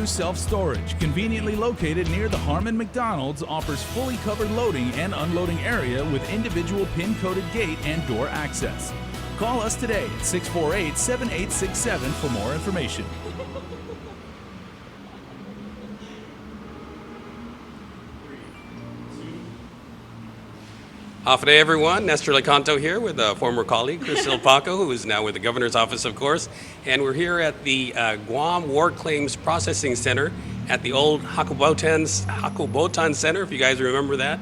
Self-Storage, conveniently located near the Harmon McDonald's, offers fully covered loading and unloading area with individual pin-coded gate and door access. Call us today at 648-7867 for more information. Good day, everyone. Nestor Licanto here with a former colleague, Chris Silpaco, who is now with the Governor's Office, of course. And we're here at the Guam War Claims Processing Center at the old Hakubotan Center, if you guys remember that,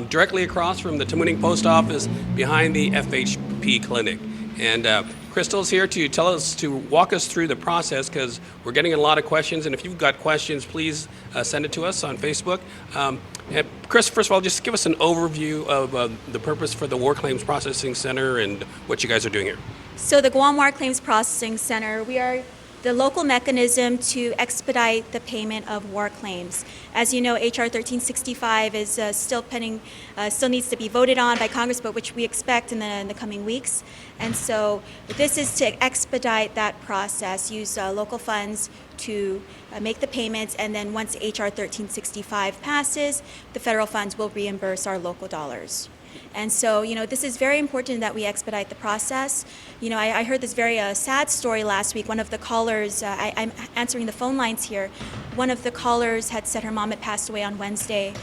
directly across from the Tamuning Post Office behind the FHP Clinic. And Crystal's here to walk us through the process, because we're getting a lot of questions. And if you've got questions, please send it to us on Facebook. And Chris, first of all, just give us an overview of the purpose for the War Claims Processing Center and what you guys are doing here. So the Guam War Claims Processing Center, we are the local mechanism to expedite the payment of war claims. As you know, HR 1365 is still pending, still needs to be voted on by Congress, but which we expect in the coming weeks. And so this is to expedite that process, use local funds to make the payments, and then once HR 1365 passes, the federal funds will reimburse our local dollars. And so, this is very important that we expedite the process. I heard this very sad story last week. One of the callers, I'm answering the phone lines here, one of the callers had said her mom had passed away on Wednesday,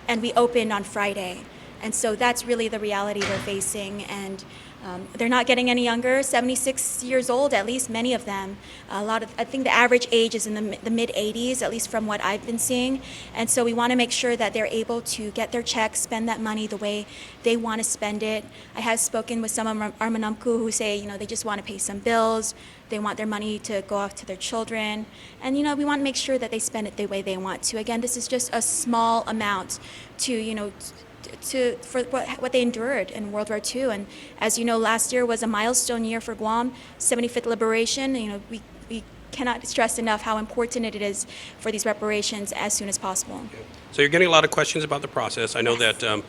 and we opened on Friday. And so that's really the reality we're facing. And they're not getting any younger, 76 years old, at least many of them. I think the average age is in the mid-80s, at least from what I've been seeing. And so we want to make sure that they're able to get their checks, spend that money the way they want to spend it. I have spoken with some of our manamku who say, they just want to pay some bills. They want their money to go off to their children. And, we want to make sure that they spend it the way they want to. Again, this is just a small amount for what they endured in World War II. And as you know, last year was a milestone year for Guam, 75th liberation. We cannot stress enough how important it is for these reparations as soon as possible. So you're getting a lot of questions about the process. I know that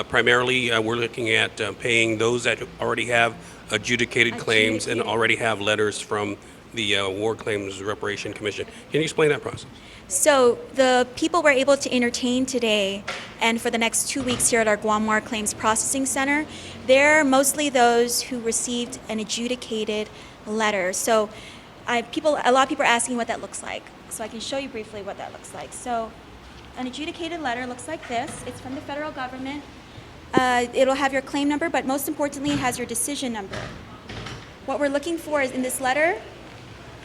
primarily we're looking at paying those that already have adjudicated claims and already have letters from the War Claims Reparation Commission. Can you explain that process? So the people we're able to entertain today and for the next 2 weeks here at our Guam War Claims Processing Center, they're mostly those who received an adjudicated letter. So a lot of people are asking what that looks like. So I can show you briefly what that looks like. So an adjudicated letter looks like this. It's from the federal government. It'll have your claim number, but most importantly, it has your decision number. What we're looking for is in this letter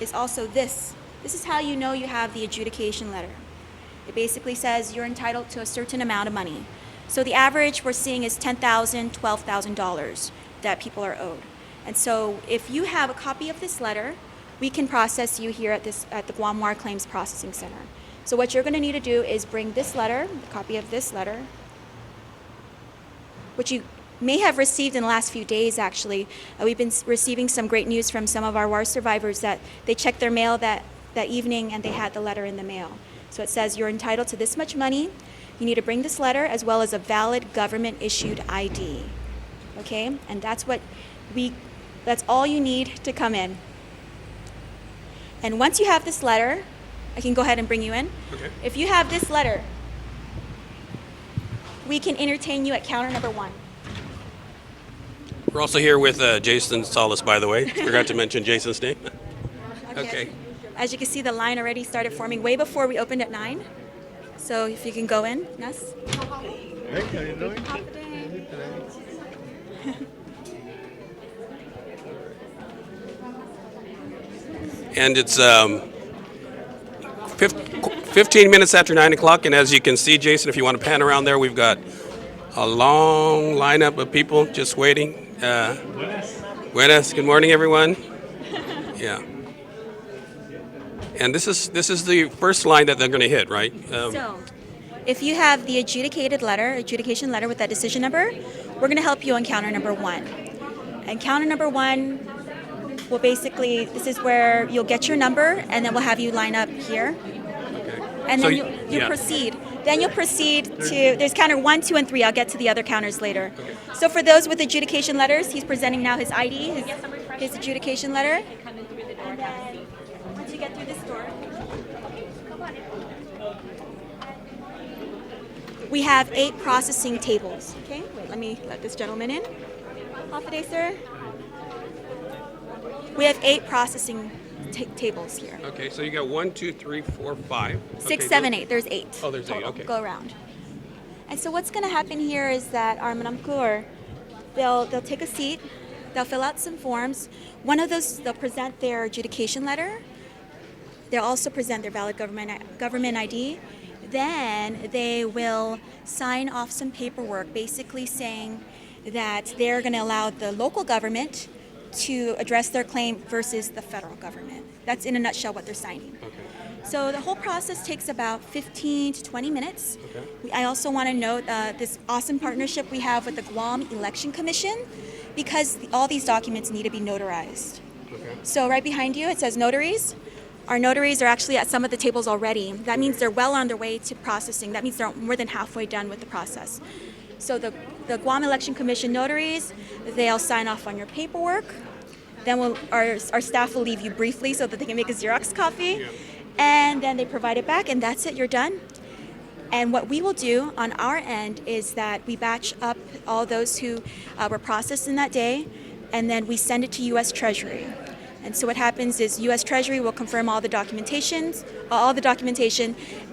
is also this. This is how you know you have the adjudication letter. It basically says you're entitled to a certain amount of money. So the average we're seeing is $10,000, $12,000 that people are owed. And so if you have a copy of this letter, we can process you here at the Guam War Claims Processing Center. So what you're going to need to do is bring this letter, a copy of this letter, which you may have received in the last few days, actually. We've been receiving some great news from some of our war survivors that they checked their mail that evening and they had the letter in the mail. So it says you're entitled to this much money. You need to bring this letter as well as a valid government-issued ID. Okay? And that's all you need to come in. And once you have this letter, I can go ahead and bring you in. Okay. If you have this letter, we can entertain you at counter number 1. We're also here with Jason Solis, by the way. Forgot to mention Jason's name. Okay. As you can see, the line already started forming way before we opened at 9. So if you can go in, Ness. Hey, how you doing? And it's 15 minutes after 9 o'clock, and as you can see, Jason, if you want to pan around there, we've got a long lineup of people just waiting. Buenas. Good morning, everyone. Yeah. And this is the first line that they're going to hit, right? So, if you have the adjudication letter with that decision number, we're going to help you on counter number 1. And counter number 1 will basically, this is where you'll get your number, and then we'll have you line up here. Okay. And then you'll proceed. Then you'll proceed to, there's counter 1, 2, and 3. I'll get to the other counters later. Okay. So for those with adjudication letters, he's presenting now his ID, his adjudication letter. And then once you get through this door, We have 8 processing tables. Okay, wait, let me let this gentleman in. Half a day, sir. We have 8 processing tables here. Okay, so you got 1, 2, 3, 4, 5. 6, 7, 8. There's 8. Oh, there's 8, total. okay. Go around. And so what's going to happen here is that our manamkur, they'll take a seat, they'll fill out some forms. One of those, they'll present their adjudication letter. They'll also present their valid government ID. Then they will sign off some paperwork basically saying that they're going to allow the local government to address their claim versus the federal government. That's in a nutshell what they're signing. Okay. So the whole process takes about 15 to 20 minutes. Okay. I also want to note this awesome partnership we have with the Guam Election Commission because all these documents need to be notarized. Okay. So right behind you it says notaries. Our notaries are actually at some of the tables already. That means they're well on their way to processing. That means they're more than halfway done with the process. So the Guam Election Commission notaries, they'll sign off on your paperwork. Then our staff will leave you briefly so that they can make a Xerox copy. Yeah. And then they provide it back, and that's it, you're done. And what we will do on our end is that we batch up all those who were processed in that day, and then we send it to U.S. Treasury. And so what happens is U.S. Treasury will confirm all the documentation,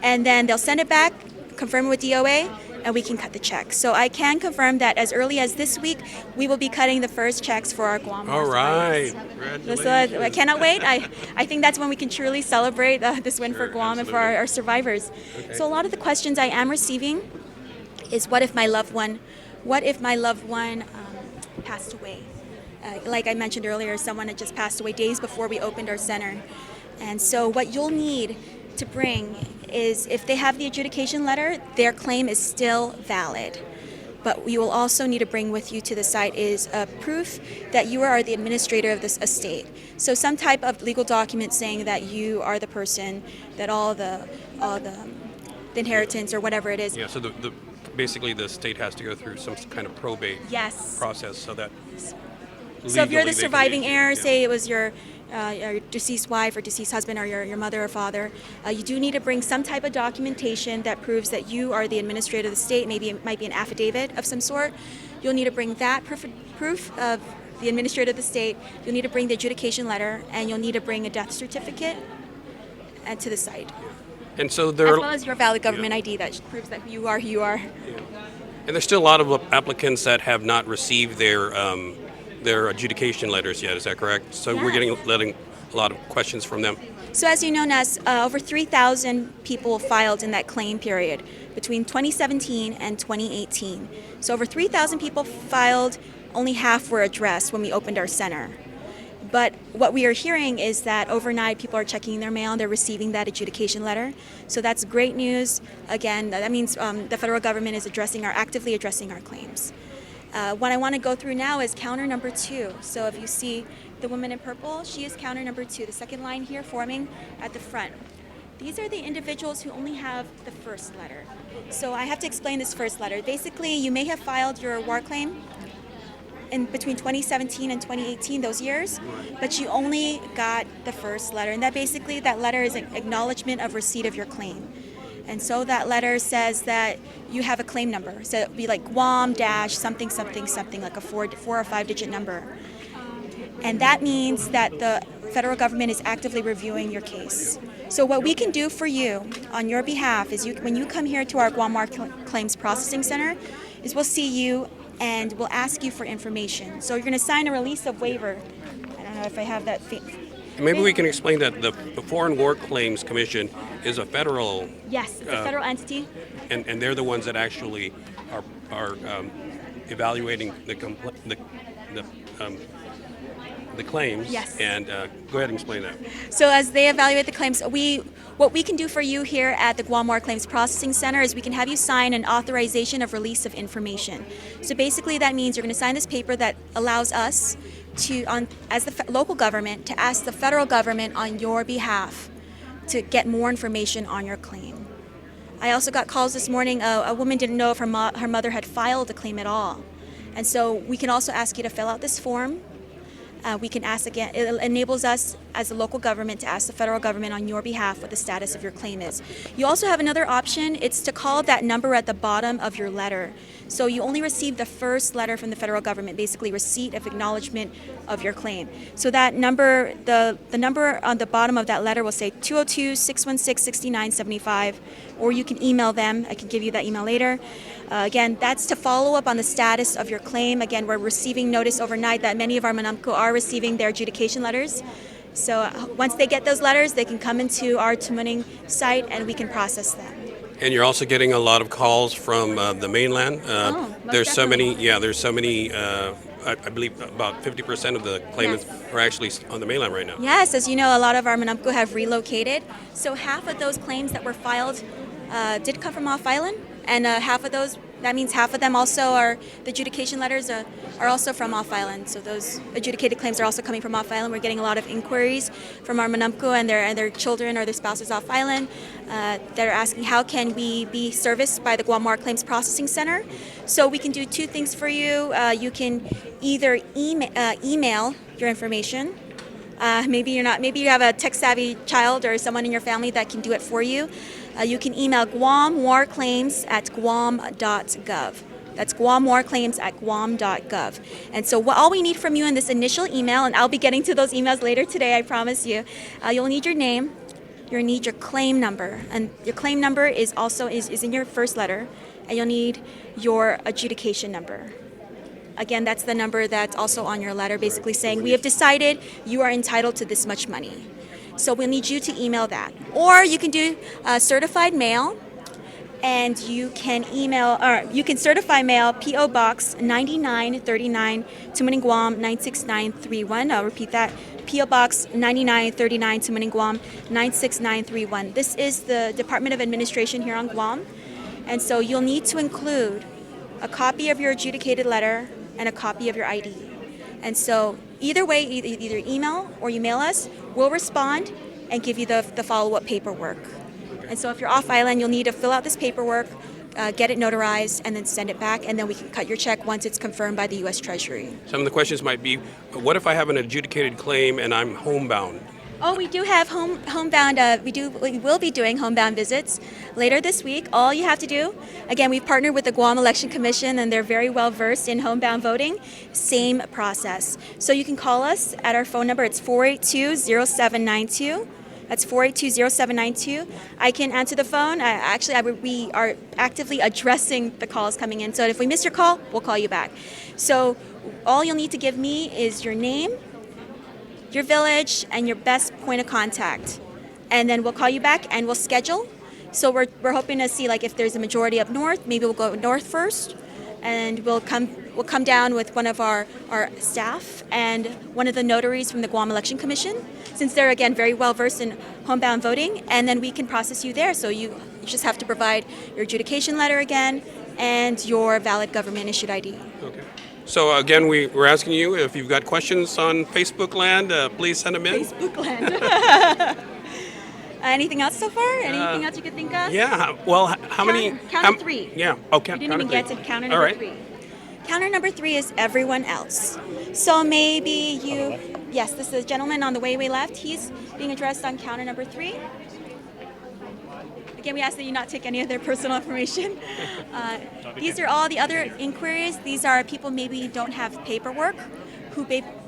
and then they'll send it back, confirm it with DOA, and we can cut the check. So I can confirm that as early as this week, we will be cutting the first checks for our Guam War All right. survivors. So I cannot wait. I think that's when we can truly celebrate this win for Guam and for our survivors. Okay. So a lot of the questions I am receiving is what if my loved one passed away? Like I mentioned earlier, someone had just passed away days before we opened our center. And so what you'll need to bring is if they have the adjudication letter, their claim is still valid. But you will also need to bring with you to the site is a proof that you are the administrator of this estate. So some type of legal document saying that you are the person that all the inheritance or whatever it is. Yeah, so basically the state has to go through some kind of probate Yes. process so that So if you're the legally they can surviving issue, heir, yeah. say it was your deceased wife or deceased husband or your mother or father, you do need to bring some type of documentation that proves that you are the administrator of the state. Maybe it might be an affidavit of some sort. You'll need to bring that proof of the administrator of the state. You'll need to bring the adjudication letter, and you'll need to bring a death certificate to the site. And so As there well as your valid government ID that proves that you are who you are. And there's still a lot of applicants that have not received their adjudication letters yet. Is that correct? So we're getting a lot of questions from them. So as you know, Ness, over 3,000 people filed in that claim period between 2017 and 2018. So over 3,000 people filed, only half were addressed when we opened our center. But what we are hearing is that overnight people are checking their mail and they're receiving that adjudication letter. So that's great news. Again, that means the federal government is actively addressing our claims. What I want to go through now is counter number 2. So if you see the woman in purple, she is counter number 2, the second line here forming at the front. These are the individuals who only have the first letter. So I have to explain this first letter. Basically, you may have filed your war claim in between 2017 and 2018, those years, but you only got the first letter. And that letter is an acknowledgement of receipt of your claim. And so that letter says that you have a claim number. So it would be like Guam dash something something something, like a 4 or 5 digit number. And that means that the federal government is actively reviewing your case. So what we can do for you on your behalf is when you come here to our Guam War Claims Processing Center, is we'll see you and we'll ask you for information. So you're going to sign a release of waiver. I don't know if I have that. Maybe we can explain that the Foreign War Claims Commission is a federal. Yes, it's a federal entity. And they're the ones that actually are evaluating the claims. Yes. And go ahead and explain that. So as they evaluate the claims, what we can do for you here at the Guam War Claims Processing Center is we can have you sign an authorization of release of information. So basically that means you're going to sign this paper that allows us as the local government, to ask the federal government on your behalf to get more information on your claim. I also got calls this morning. A woman didn't know if her mother had filed a claim at all. And so we can also ask you to fill out this form. We can ask again. It enables us as a local government to ask the federal government on your behalf what the status of your claim is. You also have another option. It's to call that number at the bottom of your letter. So you only receive the first letter from the federal government, basically receipt of acknowledgement of your claim. So that number, the number on the bottom of that letter will say 202-616-6975, or you can email them. I can give you that email later. Again, that's to follow up on the status of your claim. Again, we're receiving notice overnight that many of our manamco are receiving their adjudication letters. So once they get those letters, they can come into our Tamuning site and we can process them. And you're also getting a lot of calls from the mainland. There's so many. I believe about 50% of the claimants are actually on the mainland right now. Yes, as you know, a lot of our manamco have relocated. So half of those claims that were filed did come from off island, and half of those, that means half of them also are, the adjudication letters are also from off island. So those adjudicated claims are also coming from off island. We're getting a lot of inquiries from our manamco and their children or their spouses off island that are asking how can we be serviced by the Guam War Claims Processing Center. So we can do two things for you. You can either email your information. Maybe you have a tech-savvy child or someone in your family that can do it for you. You can email Guam War Claims at guam.gov. That's Guam War Claims at guam.gov. And so all we need from you in this initial email, and I'll be getting to those emails later today, I promise you, you'll need your name, you'll need your claim number, and your claim number is also is in your first letter, and you'll need your adjudication number. Again, that's the number that's also on your letter, basically saying we have decided you are entitled to this much money. So we'll need you to email that. Or you can do certified mail, and you can certify mail P.O. Box 9939, Tamuning, Guam 96931. I'll repeat that. P.O. Box 9939, Tamuning, Guam 96931. This is the Department of Administration here on Guam. And so you'll need to include a copy of your adjudicated letter and a copy of your ID. And so either way, either email or you mail us, we'll respond and give you the follow-up paperwork. And so if you're off island, you'll need to fill out this paperwork, get it notarized, and then send it back, and then we can cut your check once it's confirmed by the U.S. Treasury. Some of the questions might be, what if I have an adjudicated claim and I'm homebound? Oh, we do have homebound. We will be doing homebound visits later this week. All you have to do, again, we've partnered with the Guam Election Commission, and they're very well versed in homebound voting. Same process. So you can call us at our phone number. It's 482-0792. That's 482-0792. I can answer the phone. We are actively addressing the calls coming in. So if we miss your call, we'll call you back. So all you'll need to give me is your name, your village, and your best point of contact, and then we'll call you back and we'll schedule. So we're hoping to see, like, if there's a majority up north, maybe we'll go north first, and we'll come down with one of our staff and one of the notaries from the Guam Election Commission, since they're, again, very well versed in homebound voting, and then we can process you there. So you just have to provide your adjudication letter again and your valid government issued ID. Okay. So again, we're asking you if you've got questions on Facebook land, please send them in. Facebook land. Anything else so far? Anything else you could think of? Yeah. Well, how many? Count three. Yeah. Okay. We didn't even get to counter number three. Counter number three is everyone else. So maybe you. Yes, this is a gentleman on the way left. He's being addressed on counter number three. Again, we ask that you not take any of their personal information. These are all the other inquiries. These are people maybe don't have paperwork,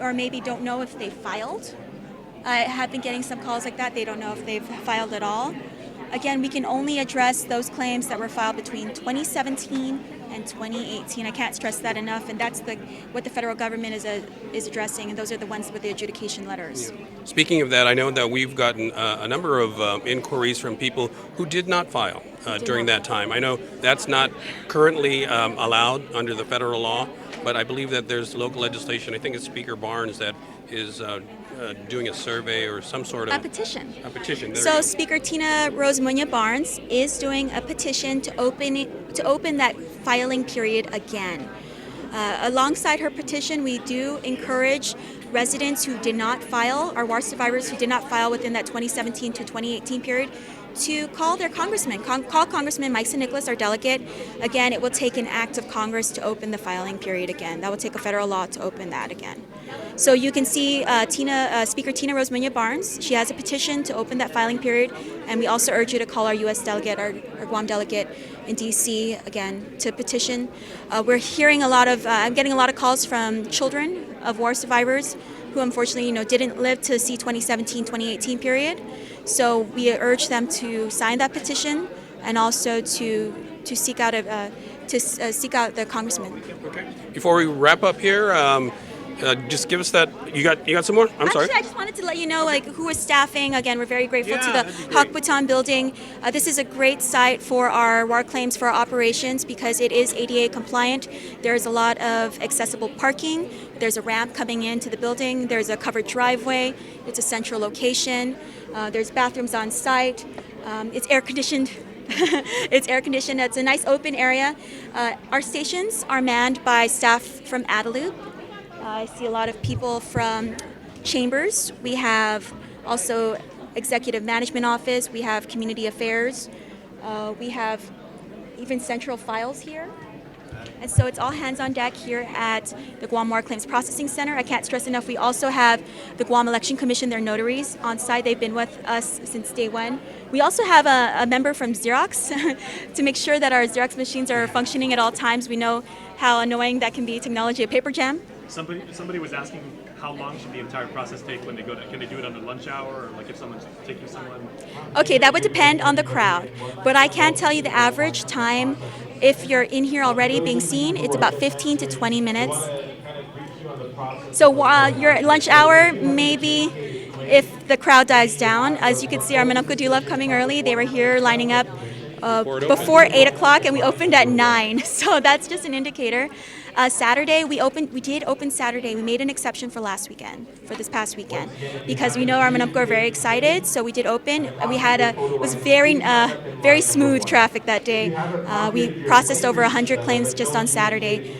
or maybe don't know if they filed. I have been getting some calls like that. They don't know if they've filed at all. Again, we can only address those claims that were filed between 2017 and 2018. I can't stress that enough, and that's what the federal government is addressing, and those are the ones with the adjudication letters. Yeah. Speaking of that, I know that we've gotten a number of inquiries from people who did not file during that time. I know that's not currently allowed under the federal law, but I believe that there's local legislation. I think it's Speaker Barnes that is doing a survey or some sort of a petition. A petition. So Speaker Tina Rose Muñoz Barnes is doing a petition to open that filing period again. Alongside her petition, we do encourage residents who did not file, our war survivors who did not file within that 2017 to 2018 period, to call their congressman. Call Congressman Mike St. Nicholas, our delegate. Again, it will take an act of Congress to open the filing period again. That will take a federal law to open that again. So you can see Speaker Tina Rose Muñoz Barnes. She has a petition to open that filing period, and we also urge you to call our U.S. delegate, our Guam delegate in D.C. again to petition. We're hearing I'm getting a lot of calls from children of war survivors who unfortunately, didn't live to see 2017-2018 period. So we urge them to sign that petition and also to seek out the congressman. Okay. Before we wrap up here, just give us that. You got some more? I'm sorry. I just wanted to let you know who is staffing. Again, we're very grateful to the Hakubotan Building. This is a great site for our war claims for our operations because it is ADA compliant. There's a lot of accessible parking. There's a ramp coming into the building. There's a covered driveway. It's a central location. There's bathrooms on site. It's air conditioned. It's air conditioned. It's a nice open area. Our stations are manned by staff from Adelup. I see a lot of people from Chambers. We have also Executive Management Office. We have Community Affairs. We have even Central Files here. And so it's all hands on deck here at the Guam War Claims Processing Center. I can't stress enough, we also have the Guam Election Commission, their notaries on site. They've been with us since day one. We also have a member from Xerox to make sure that our Xerox machines are functioning at all times. We know how annoying that can be, technology, a paper jam. Somebody was asking how long should the entire process take when they go to, can they do it under lunch hour, or if someone's taking someone? Okay, that would depend on the crowd, but I can tell you the average time, if you're in here already being seen, it's about 15 to 20 minutes. So while you're at lunch hour, maybe if the crowd dies down, as you can see, our Manupko Dulab coming early, they were here lining up before 8 o'clock, and we opened at 9, so that's just an indicator. Saturday, we did open Saturday. We made an exception for this past weekend, because we know our Manupko are very excited, so we did open. It was very smooth traffic that day. We processed over 100 claims just on Saturday,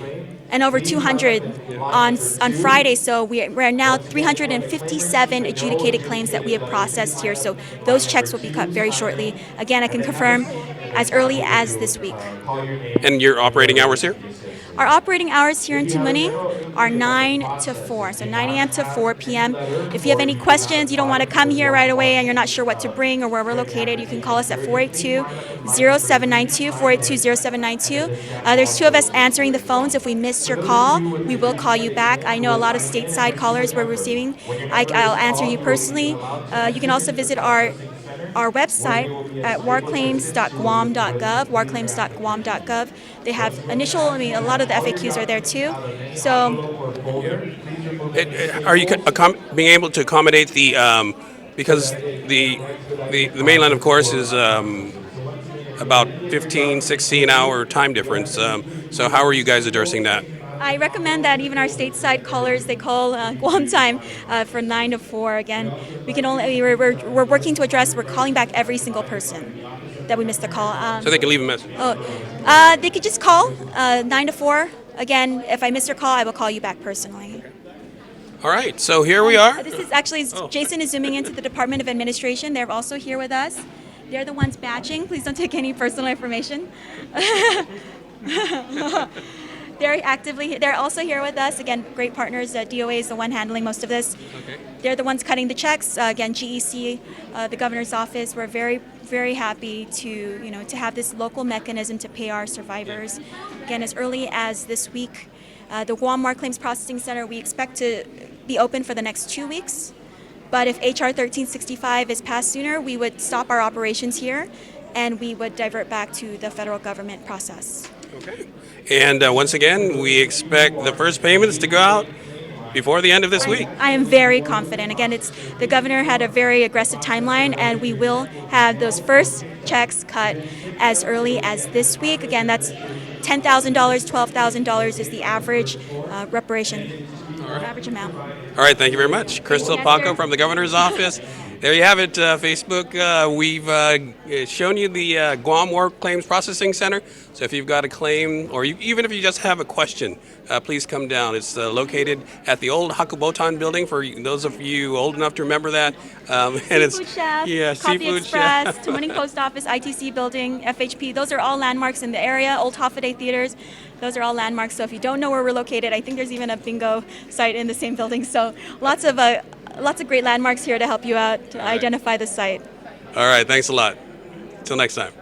and over 200 on Friday, so we're now 357 adjudicated claims that we have processed here, so those checks will be cut very shortly. Again, I can confirm as early as this week. And your operating hours here? Our operating hours here in Tamuning are 9 to 4, so 9 a.m. to 4 p.m. If you have any questions, you don't want to come here right away and you're not sure what to bring or where we're located, you can call us at 482-0792, 482-0792. There's two of us answering the phones. If we missed your call, we will call you back. I know a lot of stateside callers we're receiving. I'll answer you personally. You can also visit our website at warclaims.guam.gov, warclaims.guam.gov. They have a lot of the FAQs are there too. So, are you being able to accommodate the because the mainland, of course, is about 15, 16-hour time difference. So how are you guys addressing that? I recommend that even our stateside callers, they call Guam time for 9 to 4. Again, we're working to address, we're calling back every single person that we missed the call. So they can leave a message? They could just call 9 to 4. Again, if I miss your call, I will call you back personally. All right, so here we are. This is actually, Jason is zooming into the Department of Administration. They're also here with us. They're the ones batching. Please don't take any personal information. They're also here with us. Again, great partners. DOA is the one handling most of this. Okay. They're the ones cutting the checks. Again, GEC, the governor's office. We're very, very happy to have this local mechanism to pay our survivors. Again, as early as this week, the Guam War Claims Processing Center, we expect to be open for the next 2 weeks. But if HR 1365 is passed sooner, we would stop our operations here and we would divert back to the federal government process. Okay. And once again, we expect the first payments to go out before the end of this week. I am very confident. Again, the governor had a very aggressive timeline, and we will have those first checks cut as early as this week. Again, that's $10,000, $12,000 is the average reparation, average amount. All right, thank you very much. Crystal Paco from the governor's office. There you have it, Facebook. We've shown you the Guam War Claims Processing Center. So if you've got a claim, or even if you just have a question, please come down. It's located at the old Hakubotan Building, for those of you old enough to remember that. Seafood Chef, yeah, Coffee Seafood Express, Chef. Tamuning Post Office, ITC Building, FHP. Those are all landmarks in the area. Old Hoffaday Theaters. Those are all landmarks. So if you don't know where we're located, I think there's even a bingo site in the same building. So lots of great landmarks here to help you out to identify the site. All right, thanks a lot. Till next time.